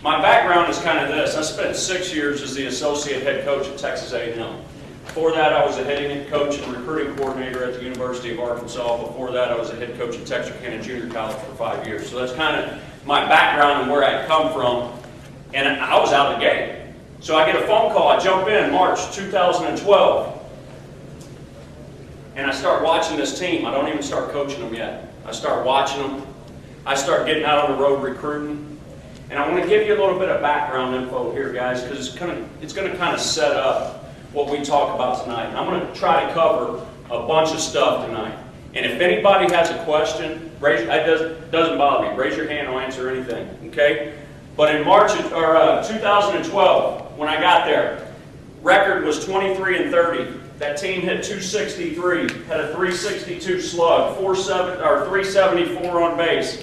My background is kind of this. I spent 6 years as the associate head coach at Texas A&M. Before that, I was a head coach and recruiting coordinator at the University of Arkansas. Before that, I was a head coach at Texarkana Junior College for 5 years. So that's kind of my background and where I come from. And I was out of the gate. So I get a phone call. I jump in March 2012. And I start watching this team. I don't even start coaching them yet. I start watching them. I start getting out on the road recruiting. And I want to give you a little bit of background info here, guys, because it's going to kind of set up what we talk about tonight. And I'm going to try to cover a bunch of stuff tonight. And if anybody has a question, it doesn't bother me. Raise your hand, I'll answer anything, okay? But in March of 2012, when I got there, record was 23-30. That team hit 263, had a 362 slug, 374 on base,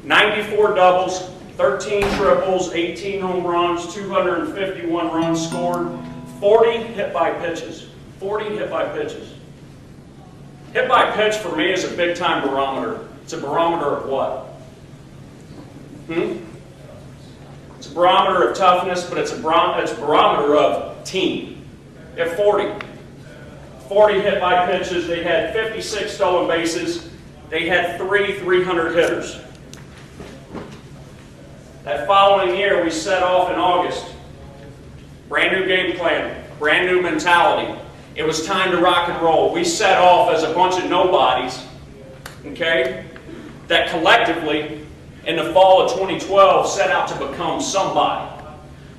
94 doubles, 13 triples, 18 home runs, 251 runs scored, 40 hit by pitches. 40 hit by pitches. Hit by pitch for me is a big time barometer. It's a barometer of what? It's a barometer of toughness, but it's a barometer of team. They have 40 hit by pitches. They had 56 stolen bases. They had 300 hitters. That following year, we set off in August. Brand new game plan, brand new mentality. It was time to rock and roll. We set off as a bunch of nobodies, okay, that collectively, in the fall of 2012, set out to become somebody.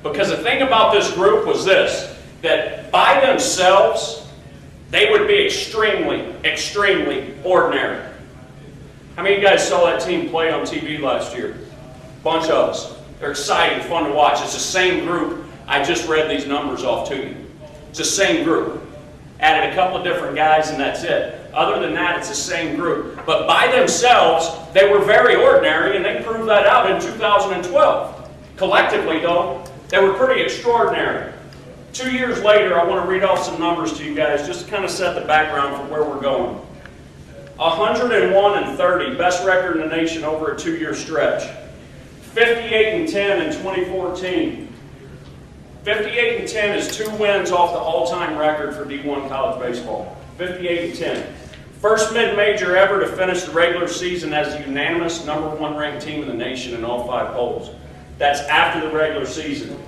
Because the thing about this group was this, that by themselves, they would be extremely ordinary. How many of you guys saw that team play on TV last year? Bunch of us. They're exciting, fun to watch. It's the same group. I just read these numbers off to you. It's the same group. Added a couple of different guys and that's it. Other than that, it's the same group. But by themselves, they were very ordinary and they proved that out in 2012. Collectively, though, they were pretty extraordinary. 2 years later, I want to read off some numbers to you guys just to kind of set the background for where we're going. 101-30, best record in the nation over a 2-year stretch. 58-10 in 2014. 58-10 is 2 wins off the all-time record for D1 college baseball. 58-10. First mid-major ever to finish the regular season as the unanimous #1 ranked team in the nation in all 5 polls. That's after the regular season.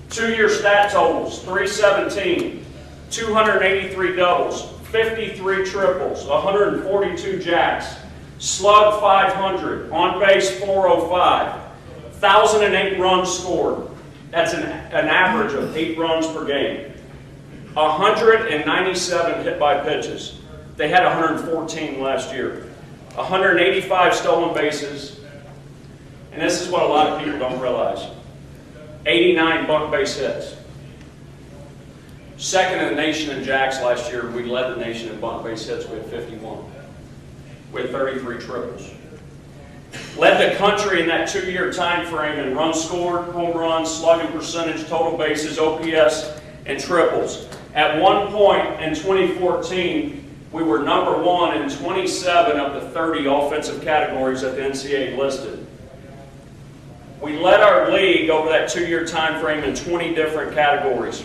2-year stat totals: 317, 283 doubles, 53 triples, 142 jacks, slug 500, on base 405, 1,008 runs scored. That's an average of 8 runs per game. 197 hit by pitches. They had 114 last year. 185 stolen bases. And this is what a lot of people don't realize. 89 bunt base hits. Second in the nation in jacks last year. We led the nation in bunt base hits. We had 51. We had 33 triples. Led the country in that 2-year time frame in runs scored, home runs, slugging percentage, total bases, OPS, and triples. At one point in 2014, we were #1 in 27 of the 30 offensive categories that the NCAA listed. We led our league over that 2-year time frame in 20 different categories.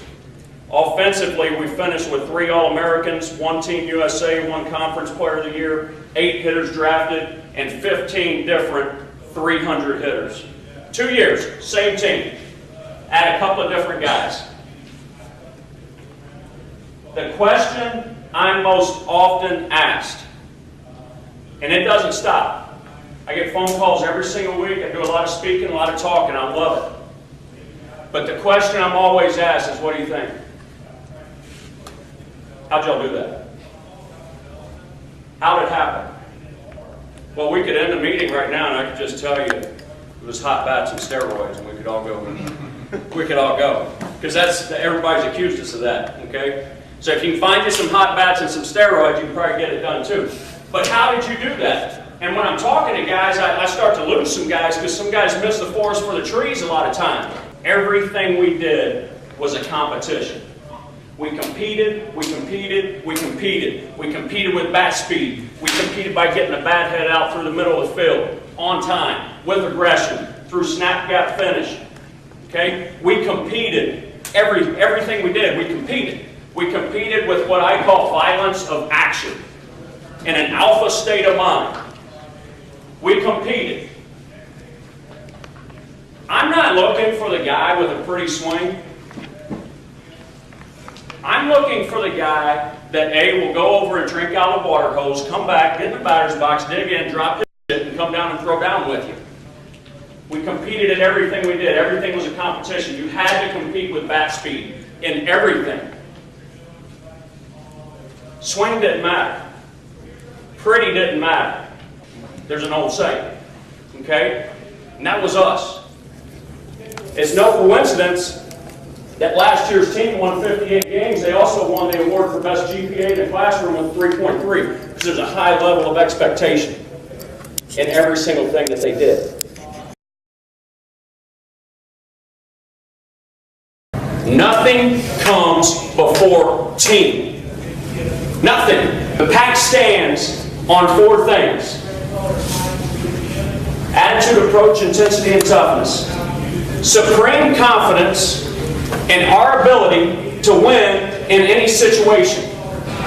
Offensively, we finished with 3 All-Americans, 1 Team USA, 1 Conference Player of the Year, 8 hitters drafted, and 15 different 300 hitters. 2 years, same team. Add a couple of different guys. The question I'm most often asked, and it doesn't stop. I get phone calls every single week. I do a lot of speaking, a lot of talking. I love it. But the question I'm always asked is, what do you think? How'd y'all do that? How did it happen? Well, we could end the meeting right now and I could just tell you it was hot bats and steroids and we could all go. We could all go. Because everybody's accused us of that, okay? So if you can find you some hot bats and some steroids, you can probably get it done too. But how did you do that? And when I'm talking to guys, I start to lose some guys because some guys miss the forest for the trees a lot of time. Everything we did was a competition. We competed, we competed, we competed. We competed with bat speed. We competed by getting the bat head out through the middle of the field, on time, with aggression, through snap gap finish. Okay? We competed. Everything we did, we competed. We competed with what I call violence of action. In an alpha state of mind. We competed. I'm not looking for the guy with a pretty swing. I'm looking for the guy that A, will go over and drink out of the water hose, come back, get in the batter's box, dig in, drop his shit, and come down and throw down with you. We competed at everything we did. Everything was a competition. You had to compete with bat speed in everything. Swing didn't matter. Pretty didn't matter. There's an old saying. Okay? And that was us. It's no coincidence that last year's team won 58 games. They also won the award for best GPA in the classroom with 3.3. Because there's a high level of expectation in every single thing that they did. Nothing comes before team. Nothing. The pack stands on 4 things. Attitude, approach, intensity, and toughness. Supreme confidence in our ability to win in any situation.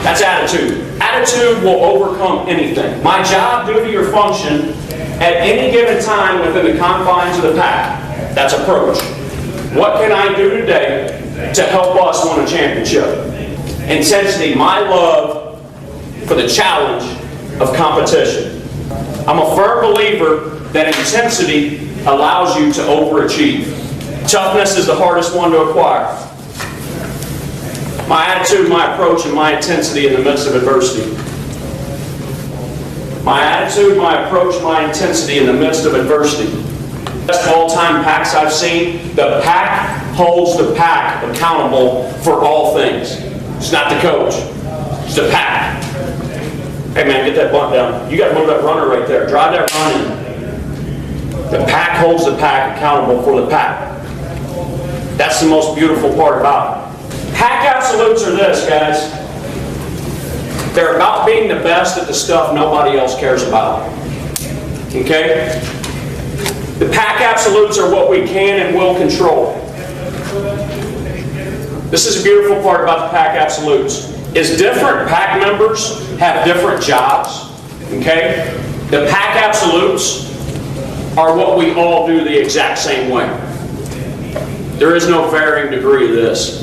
That's attitude. Attitude will overcome anything. My job, duty, or function at any given time within the confines of the pack. That's approach. What can I do today to help us win a championship? Intensity, my love for the challenge of competition. I'm a firm believer that intensity allows you to overachieve. Toughness is the hardest one to acquire. My attitude, my approach, and my intensity in the midst of adversity. My attitude, my approach, my intensity in the midst of adversity. Best all-time packs I've seen, the pack holds the pack accountable for all things. It's not the coach. It's the pack. Hey man, get that bunt down. You got to move that runner right there. Drive that run in. The pack holds the pack accountable for the pack. That's the most beautiful part about it. Pack absolutes are this, guys. They're about being the best at the stuff nobody else cares about. Okay? The pack absolutes are what we can and will control. This is a beautiful part about the pack absolutes. Is different pack members have different jobs. Okay? The pack absolutes are what we all do the exact same way. There is no varying degree of this.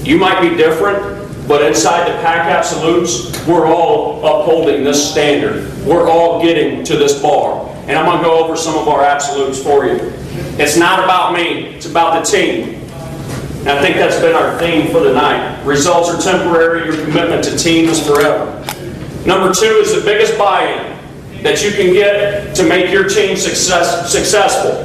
You might be different, but inside the pack absolutes, we're all upholding this standard. We're all getting to this bar. And I'm going to go over some of our absolutes for you. It's not about me, it's about the team. And I think that's been our theme for the night. Results are temporary, your commitment to team is forever. Number 2 is the biggest buy-in that you can get to make your team successful.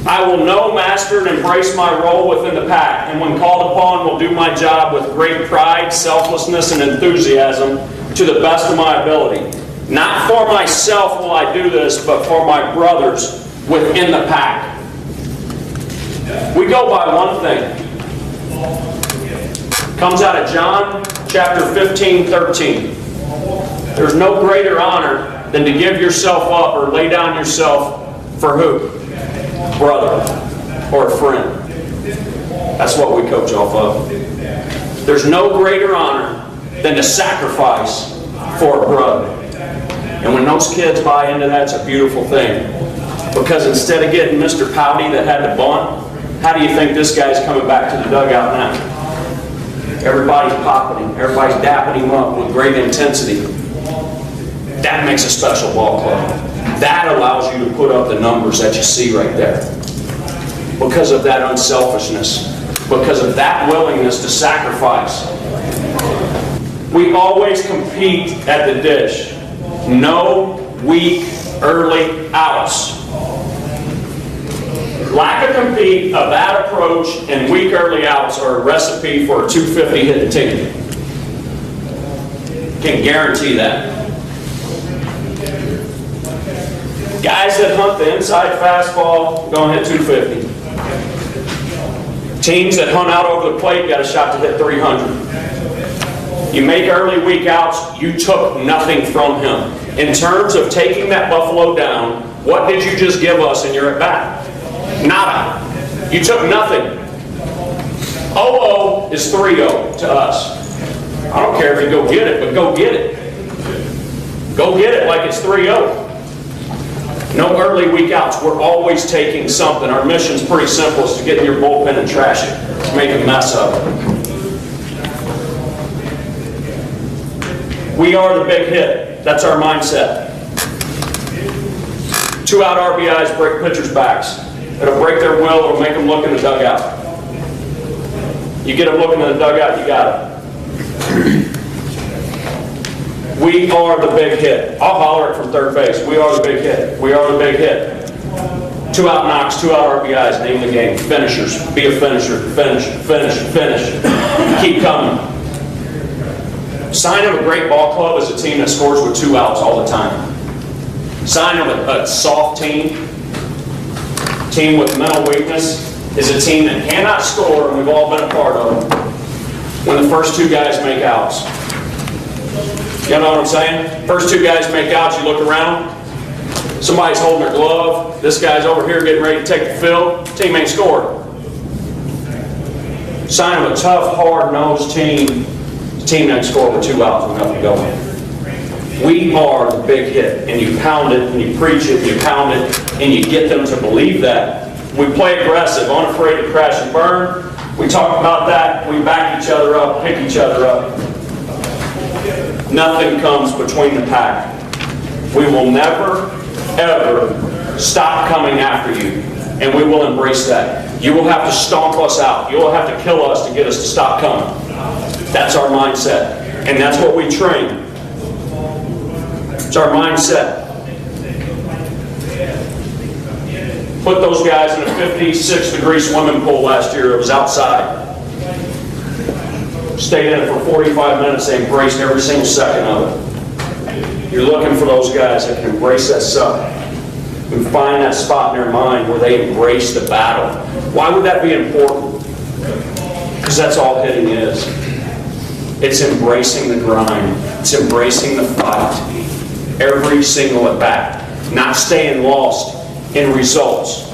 I will know, master, and embrace my role within the pack, and when called upon, will do my job with great pride, selflessness, and enthusiasm to the best of my ability. Not for myself will I do this, but for my brothers within the pack. We go by one thing. Comes out of John chapter 15:13. There's no greater honor than to give yourself up or lay down yourself for who? Brother or a friend. That's what we coach off of. There's no greater honor than to sacrifice for a brother. And when those kids buy into that, it's a beautiful thing. Because instead of getting Mr. Pouty that had to bunt, how do you think this guy's coming back to the dugout now? Everybody's popping him. Everybody's dapping him up with great intensity. That makes a special ball club. That allows you to put up the numbers that you see right there. Because of that unselfishness. Because of that willingness to sacrifice. We always compete at the dish. No weak early outs. Lack of compete, a bad approach, and weak early outs are a recipe for a 250 hitting team. Can guarantee that. Guys that hunt the inside fastball, going to hit 250. Teams that hunt out over the plate got a shot to hit 300. You make early weak outs, you took nothing from him. In terms of taking that Buffalo down, what did you just give us in your at-bat? Nada. You took nothing. 0-0 is 3-0 to us. I don't care if you go get it, but go get it. Go get it like it's 3-0. No early week outs. We're always taking something. Our mission's pretty simple. It's to get in your bullpen and trash it. Make a mess of it. We are the big hit. That's our mindset. 2-out RBIs break pitchers' backs. It'll break their will. It'll make them look in the dugout. You get them looking in the dugout, you got it. We are the big hit. I'll holler it from third base. We are the big hit. We are the big hit. 2-out knocks, 2-out RBIs, name the game. Finishers. Be a finisher. Finish, finish, finish. Keep coming. Sign of a great ball club is a team that scores with 2 outs all the time. Sign of a soft team with mental weakness, is a team that cannot score, and we've all been a part of it, when the first 2 guys make outs. You know what I'm saying? First 2 guys make outs, you look around, somebody's holding their glove, this guy's over here getting ready to take the field, team ain't scored. Sign of a tough, hard-nosed team, the team that can score with 2 outs with nothing going. We are the big hit, and you pound it, and you preach it, and you pound it, and you get them to believe that. We play aggressive, unafraid to crash and burn. We talk about that. We back each other up, pick each other up. Nothing comes between the pack. We will never, ever stop coming after you, and we will embrace that. You will have to stomp us out. You will have to kill us to get us to stop coming. That's our mindset, and that's what we train. It's our mindset. Put those guys in a 56-degree swimming pool last year. It was outside. Stayed in it for 45 minutes. They embraced every single second of it. You're looking for those guys that can embrace that suck and find that spot in their mind where they embrace the battle. Why would that be important? Because that's all hitting is. It's embracing the grind. It's embracing the fight. Every single at bat. Not staying lost in results,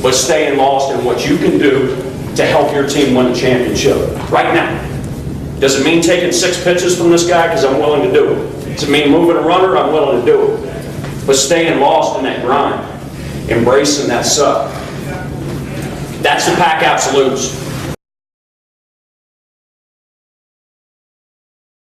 but staying lost in what you can do to help your team win a championship right now. Does it mean taking 6 pitches from this guy? Because I'm willing to do it. Does it mean moving a runner? I'm willing to do it. But staying lost in that grind, embracing that suck. That's the Pack Absolutes.